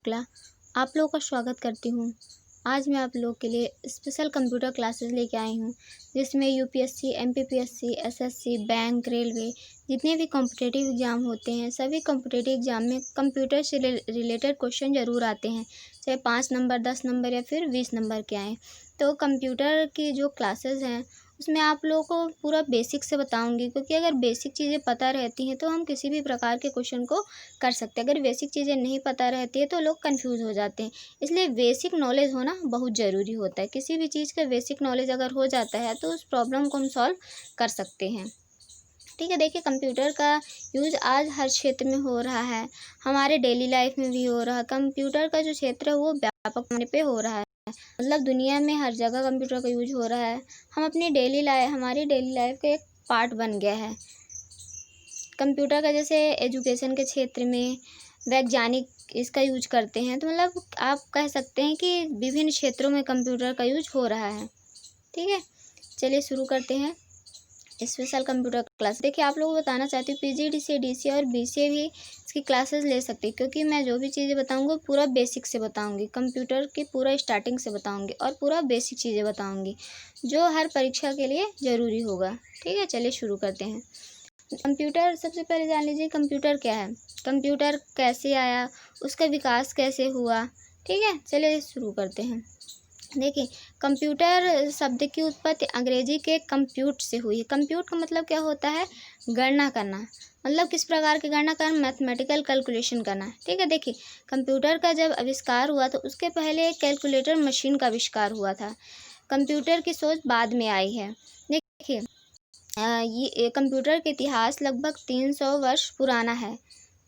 शुक्ला आप लोगों का स्वागत करती हूँ। आज मैं आप लोगों के लिए स्पेशल कंप्यूटर क्लासेस लेके आई हूँ, जिसमें UPSC, MPPSC, SSC, bank, railway जितने भी कॉम्पिटिटिव एग्ज़ाम होते हैं, सभी कॉम्पिटिटिव एग्ज़ाम में कंप्यूटर से रिलेटेड क्वेश्चन ज़रूर आते हैं, चाहे 5 नंबर, 10 नंबर या फिर 20 नंबर के आएँ। तो कंप्यूटर की जो क्लासेस हैं उसमें आप लोगों को पूरा बेसिक से बताऊंगी, क्योंकि अगर बेसिक चीज़ें पता रहती हैं तो हम किसी भी प्रकार के क्वेश्चन को कर सकते हैं। अगर बेसिक चीज़ें नहीं पता रहती है तो लोग कंफ्यूज हो जाते हैं। इसलिए बेसिक नॉलेज होना बहुत ज़रूरी होता है। किसी भी चीज़ का बेसिक नॉलेज अगर हो जाता है तो उस प्रॉब्लम को हम सॉल्व कर सकते हैं। ठीक है, देखिए कंप्यूटर का यूज़ आज हर क्षेत्र में हो रहा है, हमारे डेली लाइफ में भी हो रहा है। कंप्यूटर का जो क्षेत्र है वो व्यापक होने पे हो रहा है, मतलब दुनिया में हर जगह कंप्यूटर का यूज हो रहा है। हम अपनी हमारी डेली लाइफ का एक पार्ट बन गया है कंप्यूटर का। जैसे एजुकेशन के क्षेत्र में वैज्ञानिक इसका यूज करते हैं, तो मतलब आप कह सकते हैं कि विभिन्न क्षेत्रों में कंप्यूटर का यूज हो रहा है। ठीक है, चलिए शुरू करते हैं स्पेशल कंप्यूटर क्लास। देखिए आप लोगों को बताना चाहती हूँ पीजीडीसीए, डीसीए और बीसीए भी इसकी क्लासेस ले सकती है, क्योंकि मैं जो भी चीज़ें बताऊँगी पूरा बेसिक से बताऊँगी, कंप्यूटर की पूरा स्टार्टिंग से बताऊँगी और पूरा बेसिक चीज़ें बताऊँगी जो हर परीक्षा के लिए ज़रूरी होगा। ठीक है, चलिए शुरू करते हैं। कंप्यूटर, सबसे पहले जान लीजिए कंप्यूटर क्या है, कंप्यूटर कैसे आया, उसका विकास कैसे हुआ। ठीक है, चलिए शुरू करते हैं। देखिए कंप्यूटर शब्द की उत्पत्ति अंग्रेजी के कंप्यूट से हुई है। कंप्यूट का मतलब क्या होता है? गणना करना। मतलब किस प्रकार की गणना करना? मैथमेटिकल कैलकुलेशन करना। ठीक है, देखिए कंप्यूटर का जब आविष्कार हुआ तो उसके पहले एक कैलकुलेटर मशीन का आविष्कार हुआ था। कंप्यूटर की सोच बाद में आई है। देखिए ये कंप्यूटर का इतिहास लगभग 300 वर्ष पुराना है।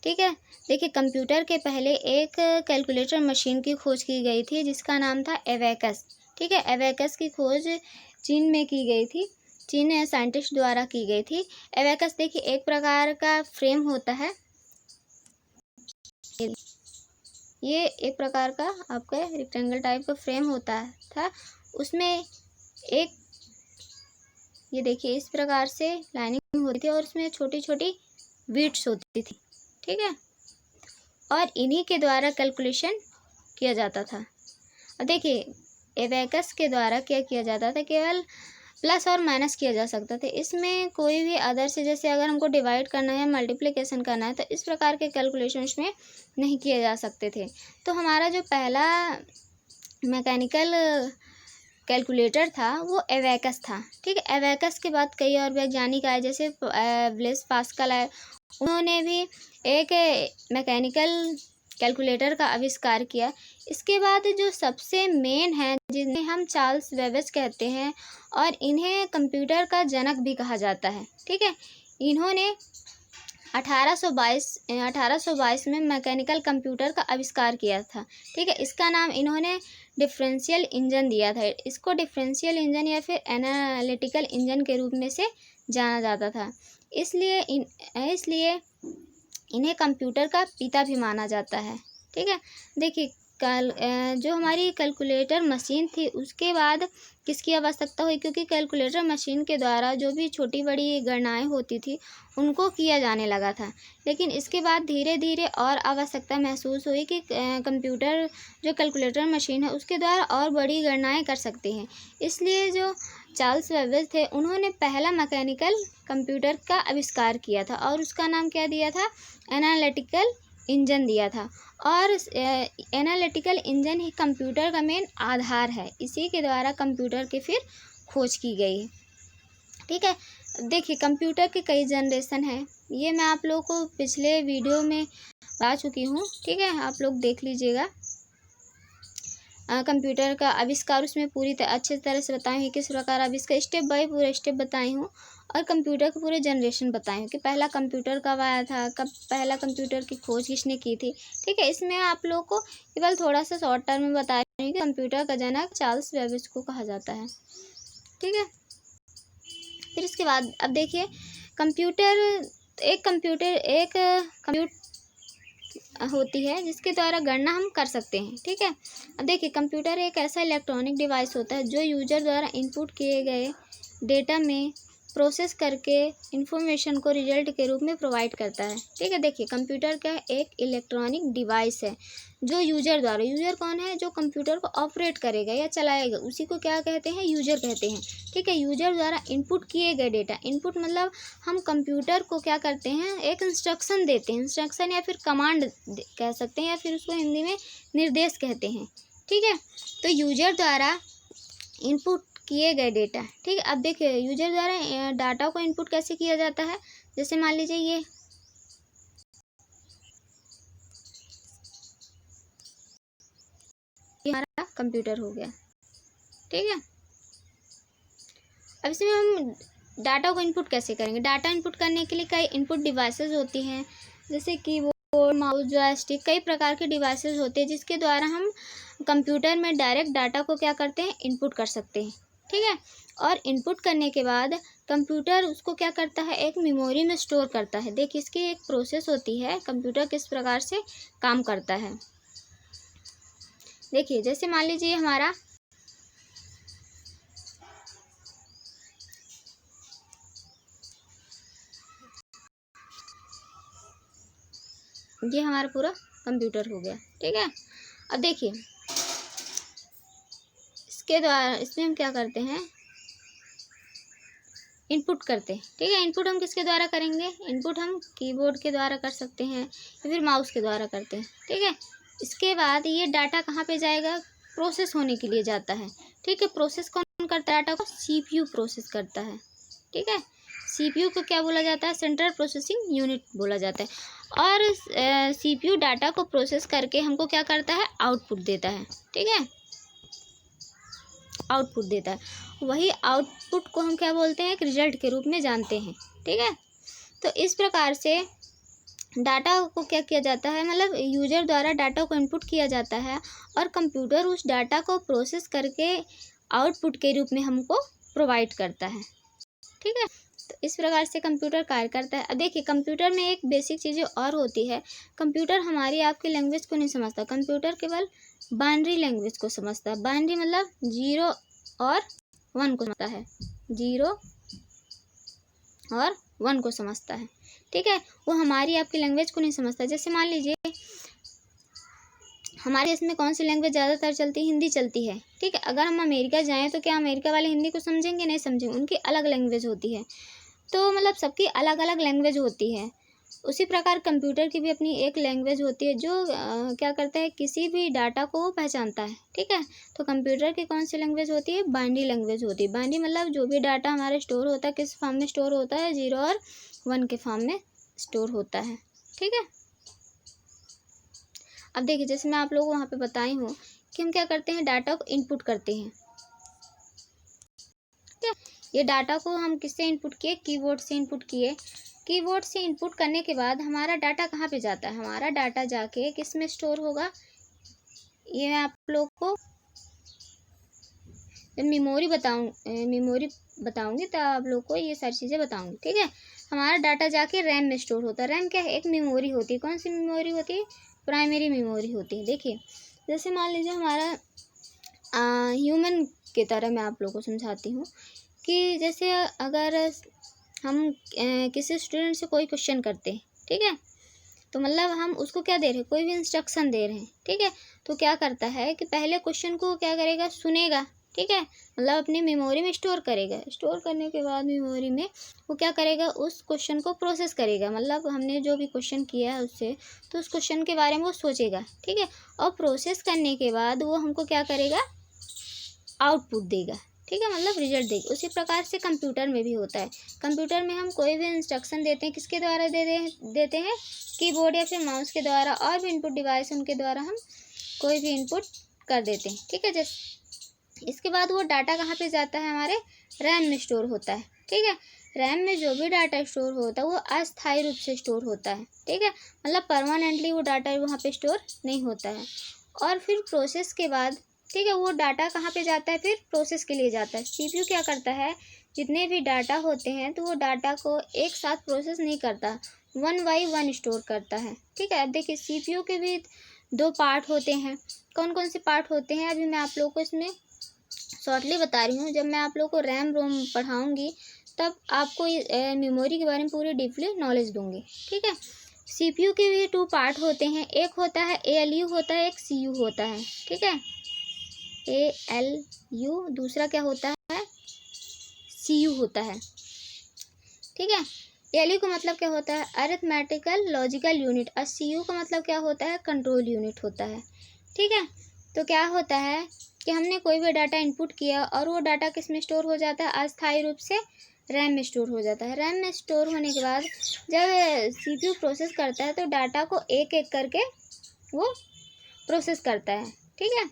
ठीक है, देखिए कंप्यूटर के पहले एक कैलकुलेटर मशीन की खोज की गई थी जिसका नाम था एबेकस। ठीक है, एबेकस की खोज चीन में की गई थी, चीन साइंटिस्ट द्वारा की गई थी। एबेकस देखिए एक प्रकार का फ्रेम होता है, ये एक प्रकार का आपका रेक्टेंगल टाइप का फ्रेम होता था। उसमें एक ये देखिए इस प्रकार से लाइनिंग होती थी और उसमें छोटी छोटी बीट्स होती थी। ठीक है, और इन्हीं के द्वारा कैलकुलेशन किया जाता था। और देखिए एबेकस के द्वारा क्या किया जाता था, केवल प्लस और माइनस किया जा सकता था। इसमें कोई भी अदर से, जैसे अगर हमको डिवाइड करना है, मल्टीप्लिकेशन करना है, तो इस प्रकार के कैलकुलेशन उसमें नहीं किए जा सकते थे। तो हमारा जो पहला मैकेनिकल कैलकुलेटर था वो एबेकस था। ठीक है, एबेकस के बाद कई और वैज्ञानिक आए, जैसे ब्लेस पास्कल आए, उन्होंने भी एक मैकेनिकल कैलकुलेटर का आविष्कार किया। इसके बाद जो सबसे मेन है, जिन्हें हम चार्ल्स बेबेज कहते हैं और इन्हें कंप्यूटर का जनक भी कहा जाता है। ठीक है, इन्होंने 1822 में मैकेनिकल कंप्यूटर का आविष्कार किया था। ठीक है, इसका नाम इन्होंने डिफरेंशियल इंजन दिया था। इसको डिफरेंशियल इंजन या फिर एनालिटिकल इंजन के रूप में से जाना जाता था। इसलिए इन्हें कंप्यूटर का पिता भी माना जाता है। ठीक है, देखिए जो हमारी कैलकुलेटर मशीन थी उसके बाद किसकी आवश्यकता हुई, क्योंकि कैलकुलेटर मशीन के द्वारा जो भी छोटी बड़ी गणनाएं होती थी उनको किया जाने लगा था। लेकिन इसके बाद धीरे धीरे और आवश्यकता महसूस हुई कि कंप्यूटर जो कैलकुलेटर मशीन है उसके द्वारा और बड़ी गणनाएं कर सकते हैं। इसलिए जो चार्ल्स बेबेज थे उन्होंने पहला मैकेनिकल कंप्यूटर का आविष्कार किया था और उसका नाम क्या दिया था? एनालिटिकल इंजन दिया था। और एनालिटिकल इंजन ही कंप्यूटर का मेन आधार है, इसी के द्वारा कंप्यूटर की फिर खोज की गई। ठीक है, देखिए कंप्यूटर के कई जनरेशन हैं, ये मैं आप लोगों को पिछले वीडियो में बता चुकी हूँ। ठीक है, आप लोग देख लीजिएगा। कंप्यूटर का आविष्कार उसमें पूरी अच्छे तरह से बताई हूँ, किस प्रकार आविष्कार स्टेप बाय पूरा स्टेप बताई हूँ, और कंप्यूटर के पूरे जनरेशन बताई हूँ कि पहला कंप्यूटर कब आया था, कब पहला कंप्यूटर की खोज किसने की थी। ठीक है, इसमें आप लोग को केवल थोड़ा सा शॉर्ट टर्म में बताया हूँ कि कंप्यूटर का जनक चार्ल्स बेबेज को कहा जाता है। ठीक है, फिर इसके बाद अब देखिए कंप्यूटर होती है जिसके द्वारा गणना हम कर सकते हैं। ठीक है, अब देखिए कंप्यूटर एक ऐसा इलेक्ट्रॉनिक डिवाइस होता है जो यूजर द्वारा इनपुट किए गए डेटा में प्रोसेस करके इंफॉर्मेशन को रिजल्ट के रूप में प्रोवाइड करता है। ठीक है, देखिए कंप्यूटर का एक इलेक्ट्रॉनिक डिवाइस है जो यूजर द्वारा, यूजर कौन है, जो कंप्यूटर को ऑपरेट करेगा या चलाएगा, उसी को क्या कहते हैं, यूजर कहते हैं। ठीक है, यूजर द्वारा इनपुट किए गए डेटा, इनपुट मतलब हम कंप्यूटर को क्या करते हैं, एक इंस्ट्रक्शन देते हैं, इंस्ट्रक्शन या फिर कमांड कह सकते हैं, या फिर उसको हिंदी में निर्देश कहते हैं। ठीक है, तो यूजर द्वारा इनपुट किए गए डेटा। ठीक है, अब देखिए यूजर द्वारा डाटा को इनपुट कैसे किया जाता है। जैसे मान लीजिए ये हमारा कंप्यूटर हो गया। ठीक है, अब इसमें हम डाटा को इनपुट कैसे करेंगे। डाटा इनपुट करने के लिए कई इनपुट डिवाइसेस होती हैं, जैसे कीबोर्ड, माउस, जॉयस्टिक, कई प्रकार के डिवाइसेस होते हैं जिसके द्वारा हम कंप्यूटर में डायरेक्ट डाटा को क्या करते हैं, इनपुट कर सकते हैं। ठीक है, और इनपुट करने के बाद कंप्यूटर उसको क्या करता है, एक मेमोरी में स्टोर करता है। देखिए इसकी एक प्रोसेस होती है, कंप्यूटर किस प्रकार से काम करता है। देखिए जैसे मान लीजिए हमारा ये हमारा पूरा कंप्यूटर हो गया। ठीक है, अब देखिए इसके द्वारा, इसमें हम क्या करते हैं, इनपुट करते हैं। ठीक है, इनपुट हम किसके द्वारा करेंगे, इनपुट हम कीबोर्ड के द्वारा कर सकते हैं या फिर माउस के द्वारा करते हैं। ठीक है, इसके बाद ये डाटा कहाँ पे जाएगा, प्रोसेस होने के लिए जाता है। ठीक है, प्रोसेस कौन करता है, डाटा को सीपीयू प्रोसेस करता है। ठीक है, सीपीयू को क्या बोला जाता है, सेंट्रल प्रोसेसिंग यूनिट बोला जाता है। और सीपीयू डाटा को प्रोसेस करके हमको क्या करता है, आउटपुट देता है। ठीक है, आउटपुट देता है, वही आउटपुट को हम क्या बोलते हैं, एक रिजल्ट के रूप में जानते हैं। ठीक है, तो इस प्रकार से डाटा को क्या किया जाता है, मतलब यूजर द्वारा डाटा को इनपुट किया जाता है और कंप्यूटर उस डाटा को प्रोसेस करके आउटपुट के रूप में हमको प्रोवाइड करता है। ठीक है, तो इस प्रकार से कंप्यूटर कार्य करता है। अब देखिए कंप्यूटर में एक बेसिक चीज़ें और होती है, कंप्यूटर हमारी आपकी लैंग्वेज को नहीं समझता, कंप्यूटर केवल बाइनरी लैंग्वेज को समझता है। बाइनरी मतलब 0 और 1 को समझता है, 0 और 1 को समझता है। ठीक है, वो हमारी आपकी लैंग्वेज को नहीं समझता। जैसे मान लीजिए हमारे देश में कौन सी लैंग्वेज ज़्यादातर चलती है, हिंदी चलती है। ठीक है, अगर हम अमेरिका जाएं तो क्या अमेरिका वाले हिंदी को समझेंगे, नहीं समझेंगे, उनकी अलग लैंग्वेज होती है। तो मतलब सबकी अलग अलग लैंग्वेज होती है। उसी प्रकार कंप्यूटर की भी अपनी एक लैंग्वेज होती है जो क्या करता है, किसी भी डाटा को पहचानता है। ठीक है, तो कंप्यूटर की कौन सी लैंग्वेज होती है, बाइनरी लैंग्वेज होती है। बाइनरी मतलब जो भी डाटा हमारा स्टोर होता है किस फॉर्म में स्टोर होता है, 0 और 1 के फॉर्म में स्टोर होता है। ठीक है, अब देखिए जैसे मैं आप लोगों को वहाँ पे बताई हूँ कि हम क्या करते हैं, डाटा को इनपुट करते हैं। ठीक है, ये डाटा को हम किससे इनपुट किए, कीबोर्ड से इनपुट किए। कीबोर्ड से इनपुट करने के बाद हमारा डाटा कहाँ पे जाता है, हमारा डाटा जाके किस में स्टोर होगा, ये मैं आप लोग को जब मेमोरी बताऊंगी तो आप लोग को ये सारी चीज़ें बताऊंगी। ठीक है, हमारा डाटा जाके रैम में स्टोर होता है। रैम क्या है, एक मेमोरी होती है। कौन सी मेमोरी होती है, प्राइमरी मेमोरी होती है। देखिए जैसे मान लीजिए हमारा ह्यूमन की तरह मैं आप लोग को समझाती हूँ कि जैसे अगर हम किसी स्टूडेंट से कोई क्वेश्चन करते हैं, ठीक है, तो मतलब हम उसको क्या दे रहे हैं, कोई भी इंस्ट्रक्शन दे रहे हैं। ठीक है, तो क्या करता है कि पहले क्वेश्चन को क्या करेगा, सुनेगा। ठीक है, मतलब अपनी मेमोरी में स्टोर करेगा। स्टोर करने के बाद मेमोरी में वो क्या करेगा, उस क्वेश्चन को प्रोसेस करेगा। मतलब हमने जो भी क्वेश्चन किया है उससे, तो उस क्वेश्चन के बारे में वो सोचेगा। ठीक है, और प्रोसेस करने के बाद वो हमको क्या करेगा, आउटपुट देगा। ठीक है, मतलब रिजल्ट देगा। उसी प्रकार से कंप्यूटर में भी होता है। कंप्यूटर में हम कोई भी इंस्ट्रक्शन देते हैं, किसके द्वारा देते हैं, कीबोर्ड या फिर माउस के द्वारा, और भी इनपुट डिवाइस उनके द्वारा हम कोई भी इनपुट कर देते हैं। ठीक है, जैसे इसके बाद वो डाटा कहाँ पे जाता है, हमारे रैम में स्टोर होता है। ठीक है, रैम में जो भी डाटा स्टोर होता है वो अस्थायी रूप से स्टोर होता है। ठीक है, मतलब परमानेंटली वो डाटा वहाँ पे स्टोर नहीं होता है। और फिर प्रोसेस के बाद, ठीक है, वो डाटा कहाँ पे जाता है, फिर प्रोसेस के लिए जाता है। सीपीयू क्या करता है, जितने भी डाटा होते हैं तो वो डाटा को एक साथ प्रोसेस नहीं करता, 1 बाई 1 स्टोर करता है। ठीक है, अब देखिए सीपीयू के भी 2 पार्ट होते हैं। कौन कौन से पार्ट होते हैं, अभी मैं आप लोगों को इसमें शॉर्टली बता रही हूँ। जब मैं आप लोगों को रैम रोम पढ़ाऊँगी तब आपको मेमोरी के बारे में पूरी डीपली नॉलेज दूंगी। ठीक है। सीपीयू के भी 2 पार्ट होते हैं, एक होता है एएलयू होता है, एक सीयू होता है। ठीक है, एएलयू, दूसरा क्या होता है, सीयू होता है। ठीक है। एएलयू का मतलब क्या होता है, अरिथमेटिकल लॉजिकल यूनिट, और सीयू का मतलब क्या होता है, कंट्रोल यूनिट होता है। ठीक है। तो क्या होता है कि हमने कोई भी डाटा इनपुट किया और वो डाटा किस में स्टोर हो जाता है, अस्थायी रूप से रैम में स्टोर हो जाता है। रैम में स्टोर होने के बाद जब सीपीयू प्रोसेस करता है तो डाटा को एक एक करके वो प्रोसेस करता है। ठीक है।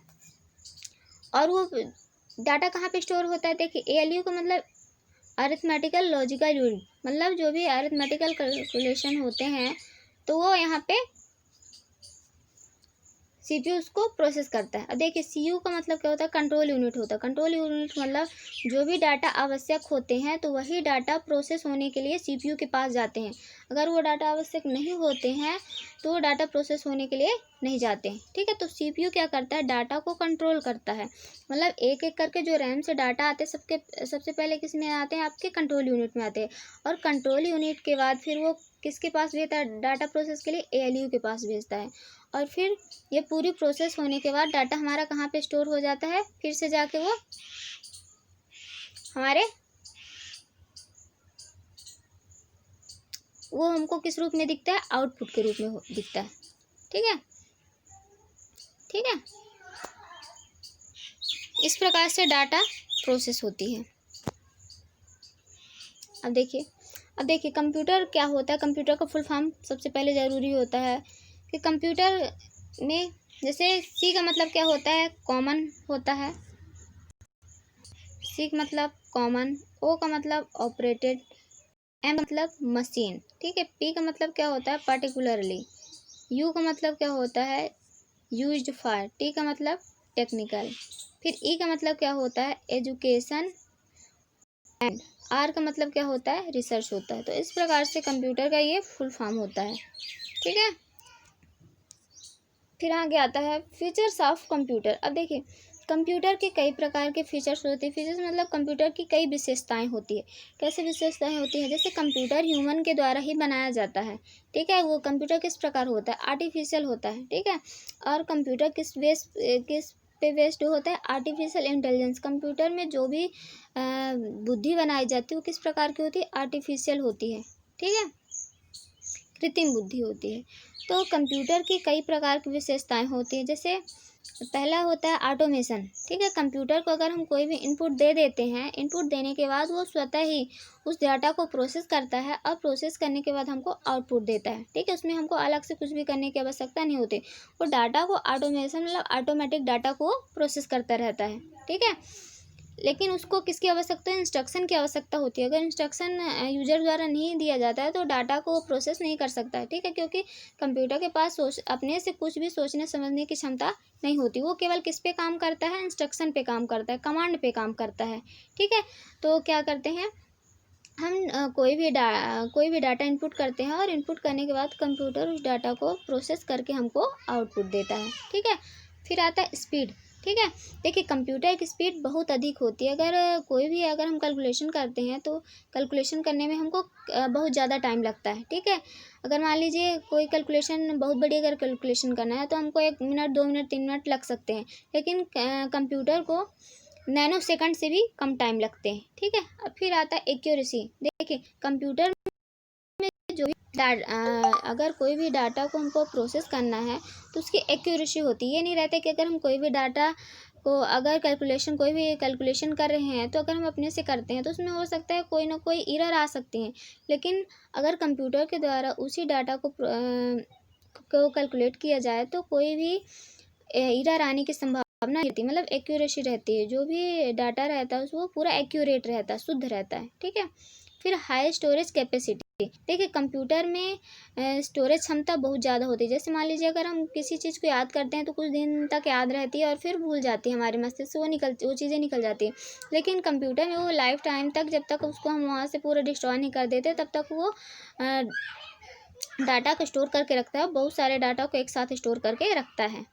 और वो डाटा कहाँ पे स्टोर होता है, देखिए एएलयू का मतलब अरिथमेटिकल लॉजिकल यूनिट, मतलब जो भी अरिथमेटिकल कैलकुलेशन होते हैं तो वो यहाँ पे सीपीयू उसको प्रोसेस करता है। अब देखिए सीयू का मतलब क्या होता है, कंट्रोल यूनिट होता है। कंट्रोल यूनिट मतलब जो भी डाटा आवश्यक होते हैं तो वही डाटा प्रोसेस होने के लिए सीपीयू के पास जाते हैं। अगर वो डाटा आवश्यक नहीं होते हैं तो वो डाटा प्रोसेस होने के लिए नहीं जाते हैं। ठीक है। तो सीपीयू क्या करता है, डाटा को कंट्रोल करता है, मतलब एक एक करके जो रैम से डाटा आते हैं सबसे पहले किस में आते हैं, आपके कंट्रोल यूनिट में आते हैं, और कंट्रोल यूनिट के बाद फिर वो किसके पास भेजता है, डाटा प्रोसेस के लिए एएलयू के पास भेजता है। और फिर ये पूरी प्रोसेस होने के बाद डाटा हमारा कहाँ पे स्टोर हो जाता है, फिर से जाके वो हमको किस रूप में दिखता है, आउटपुट के रूप में दिखता है। ठीक है। ठीक है। इस प्रकार से डाटा प्रोसेस होती है। अब देखिए कंप्यूटर क्या होता है, कंप्यूटर का फुल फॉर्म सबसे पहले ज़रूरी होता है कि कंप्यूटर में जैसे सी का मतलब क्या होता है, कॉमन होता है, सी का मतलब कॉमन, ओ का मतलब ऑपरेटेड, एम मतलब मशीन। ठीक है। पी का मतलब क्या होता है, पर्टिकुलरली, यू का मतलब क्या होता है, यूज्ड फॉर, टी का मतलब टेक्निकल, फिर ई का मतलब क्या होता है, एजुकेशन, एंड आर का मतलब क्या होता है, रिसर्च होता है। तो इस प्रकार से कंप्यूटर का ये फुल फॉर्म होता है। ठीक है। फिर आगे आता है फीचर्स ऑफ कंप्यूटर। अब देखिए कंप्यूटर के कई प्रकार के फीचर्स होते हैं। फीचर्स मतलब कंप्यूटर की कई विशेषताएं होती है। कैसे विशेषताएं होती हैं, जैसे कंप्यूटर ह्यूमन के द्वारा ही बनाया जाता है। ठीक है। वो कंप्यूटर किस प्रकार होता है, आर्टिफिशियल होता है। ठीक है। और कंप्यूटर किस पे बेस्ड होता है, आर्टिफिशियल इंटेलिजेंस। कंप्यूटर में जो भी बुद्धि बनाई जाती है वो किस प्रकार की होती है, आर्टिफिशियल होती है। ठीक है, कृत्रिम बुद्धि होती है। तो कंप्यूटर की कई प्रकार की विशेषताएं होती हैं। जैसे पहला होता है ऑटोमेशन। ठीक है। कंप्यूटर को अगर हम कोई भी इनपुट दे देते हैं, इनपुट देने के बाद वो स्वतः ही उस डाटा को प्रोसेस करता है, और प्रोसेस करने के बाद हमको आउटपुट देता है। ठीक है। उसमें हमको अलग से कुछ भी करने की आवश्यकता नहीं होती। वो डाटा को ऑटोमेशन मतलब ऑटोमेटिक डाटा को प्रोसेस करता रहता है। ठीक है। लेकिन उसको किसकी आवश्यकता है, इंस्ट्रक्शन की आवश्यकता होती है। अगर इंस्ट्रक्शन यूजर द्वारा नहीं दिया जाता है तो डाटा को प्रोसेस नहीं कर सकता है। ठीक है। क्योंकि कंप्यूटर के पास अपने से कुछ भी सोचने समझने की क्षमता नहीं होती। वो केवल किस पे काम करता है, इंस्ट्रक्शन पे काम करता है, कमांड पे काम करता है। ठीक है। तो क्या करते हैं हम, कोई भी डाटा इनपुट करते हैं, और इनपुट करने के बाद कंप्यूटर उस डाटा को प्रोसेस करके हमको आउटपुट देता है। ठीक है। फिर आता है स्पीड। ठीक है। देखिए कंप्यूटर की स्पीड बहुत अधिक होती है। अगर हम कैलकुलेशन करते हैं तो कैलकुलेशन करने में हमको बहुत ज़्यादा टाइम लगता है। ठीक है। अगर मान लीजिए कोई कैलकुलेशन बहुत बड़ी अगर कैलकुलेशन करना है तो हमको 1 मिनट 2 मिनट 3 मिनट लग सकते हैं, लेकिन कंप्यूटर को नैनो सेकंड से भी कम टाइम लगते हैं। ठीक है। अब फिर आता है एक्यूरेसी। देखिए कंप्यूटर में जो भी अगर कोई भी डाटा को हमको प्रोसेस करना है तो उसकी एक्यूरेसी होती है। ये नहीं रहता कि अगर हम कोई भी डाटा को अगर कोई भी कैलकुलेशन कर रहे हैं तो अगर हम अपने से करते हैं तो उसमें हो सकता है कोई ना कोई एरर आ सकती हैं, लेकिन अगर कंप्यूटर के द्वारा उसी डाटा को कैलकुलेट किया जाए तो कोई भी एरर आने की संभावना रहती है, मतलब एक्यूरेसी रहती है। जो भी डाटा रहता है वो पूरा एक्यूरेट रहता है, शुद्ध रहता है। ठीक है। फिर हाई स्टोरेज कैपेसिटी। देखिए कंप्यूटर में स्टोरेज क्षमता बहुत ज़्यादा होती है। जैसे मान लीजिए अगर हम किसी चीज़ को याद करते हैं तो कुछ दिन तक याद रहती है और फिर भूल जाती है, हमारे मस्तिष्क से वो चीज़ें निकल जाती है। लेकिन कंप्यूटर में वो लाइफ टाइम तक, जब तक उसको हम वहाँ से पूरा डिस्ट्रॉय नहीं कर देते, तब तक वो डाटा को स्टोर करके रखता है, बहुत सारे डाटा को एक साथ स्टोर करके रखता है।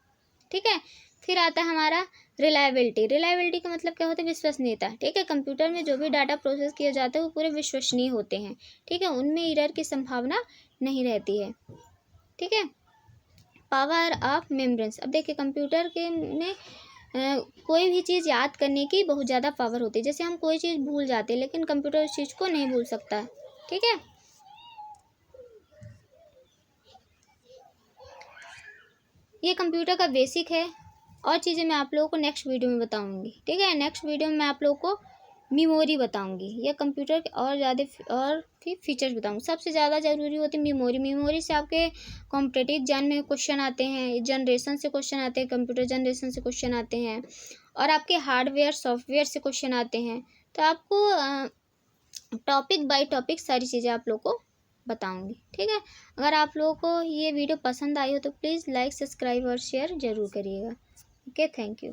ठीक है। फिर आता है हमारा रिलायबिलिटी। रिलायबिलिटी का मतलब क्या होता है? विश्वसनीयता। ठीक है, कंप्यूटर में जो भी डाटा प्रोसेस किया जाता है वो पूरे विश्वसनीय होते हैं। ठीक है, उनमें एरर की संभावना नहीं रहती है। ठीक है, पावर ऑफ मेमोरेंस। अब देखिए कंप्यूटर के में कोई भी चीज़ याद करने की बहुत ज़्यादा पावर होती है। जैसे हम कोई चीज़ भूल जाते हैं लेकिन कंप्यूटर उस चीज़ को नहीं भूल सकता। ठीक है, ये कंप्यूटर का बेसिक है। और चीज़ें मैं आप लोगों को नेक्स्ट वीडियो में बताऊंगी। ठीक है, नेक्स्ट वीडियो में मैं आप लोगों को मेमोरी बताऊंगी, या कंप्यूटर के और ज़्यादा और भी फीचर्स बताऊंगी। सबसे ज़्यादा ज़रूरी होती है मेमोरी। मेमोरी से आपके कॉम्पिटिटिव एग्जाम में क्वेश्चन आते हैं, जनरेशन से क्वेश्चन आते हैं, कंप्यूटर जनरेशन से क्वेश्चन आते हैं, और आपके हार्डवेयर सॉफ्टवेयर से क्वेश्चन आते हैं। तो आपको टॉपिक बाय टॉपिक सारी चीज़ें आप लोग को बताऊंगी। ठीक है, अगर आप लोगों को ये वीडियो पसंद आई हो तो प्लीज़ लाइक, सब्सक्राइब और शेयर ज़रूर करिएगा। Okay, thank you.